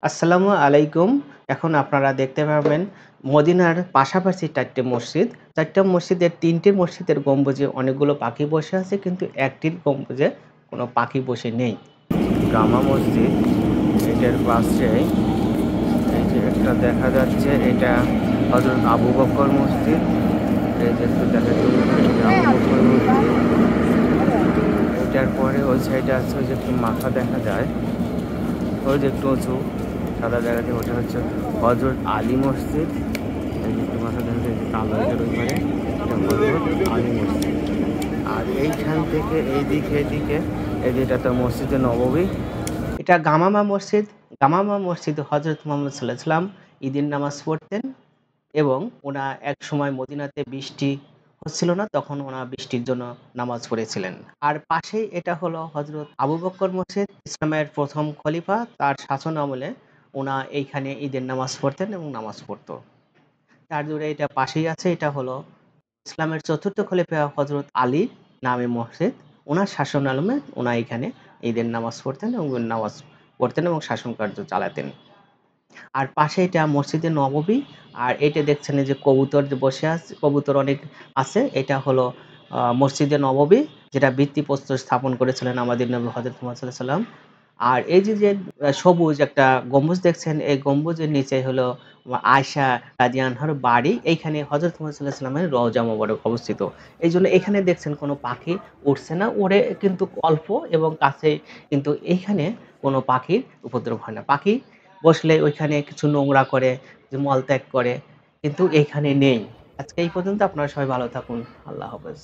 আসসালামু আলাইকুম। এখন আপনারা দেখতে পাবেন মদিনার পাশাপাশি ৪ টে মসজিদ। ৪ টা মসজিদের ৩ টে মসজিদের গম্বুজে অনেকগুলো পাখি বসে আছে কিন্তু একটির গম্বুজে কোনো পাখি বসে নেই। জামা মসজিদ এটার পাশে এই যে একটা দেখা যাচ্ছে এটা হযরত আবু বকর মসজিদ। এই যে একটু দেখা যাচ্ছে আবু বকর মসজিদ। এটার পরে ওই সাইডে আছে ওই যে একটু মাথা দেখা যায়। ওই যে একটু উঁচু সাদা জায়গাতে ওটা হচ্ছে হযরত আলী মসজিদ। এই যে একটু মাথা দেখা যায় কালো এটার ওই পারে এটা হযরত আলী মসজিদ। আর এইখান থেকে এইদিকে এই যে এটা তো মসজিদে নববী। এটা গামামা মসজিদ। গামামা মসজিদে হযরত মুহাম্মদ সাল্লাল্লাহু আলাইহি ওয়াসাল্লাম ঈদের নামাজ পড়তেন এবং ওনার একসময় মদিনাতে বৃষ্টি হচ্ছিল না, তখন ওনার বৃষ্টির জন্য নামাজ পড়েছিলেন। আর পাশেই এটা হলো হযরত আবু বকর মসজিদ, ইসলামের ১ম খলিফা। তার শাসন আমলে ওনা এইখানে ঈদের নামাজ পড়তেন এবং নামাজ পড়তো। তার জুড়ে এটা পাশেই আছে, এটা হলো ইসলামের ৪র্থ খলিফা হযরত আলীর নামে মসজিদ। ওনার শাসন আমলে ওনা এখানে ঈদের নামাজ পড়তেন এবং শাসন কার্য চালাতেন। আর পাশে এটা মসজিদে নববী। আর এটা দেখছেন এই যে কবুতর যে বসে আছে, কবুতর অনেক আছে। এটা হলো মসজিদে নববী, যেটা ভিত্তিপ্রস্তর স্থাপন করেছিলেন আমাদের নবী হযরত মুহাম্মদ সাল্লাল্লাহু আলাইহি ওয়াসাল্লাম। আর এই যে সবুজ একটা গম্বুজ দেখছেন, এই গম্বুজের নিচে হলো আয়েশা রাদিয়াল্লাহু আনহার বাড়ি। এইখানে হযরত মুহাম্মদ সাল্লাল্লাহু আলাইহি ওয়াসাল্লামের রওজা মোবারক অবস্থিত। এইজন্য এখানে দেখছেন কোনো পাখি উড়ছে না, ওড়ে কিন্তু অল্প এবং কাছে, কিন্তু এইখানে কোনো পাখির উপদ্রব হয় না। পাখি বসলে ওইখানে কিছু নোংরা করে, যে মলত্যাগ করে, কিন্তু এইখানে নেই। আজকে এই পর্যন্ত। আপনারা সবাই ভালো থাকুন। আল্লাহ হাফেজ।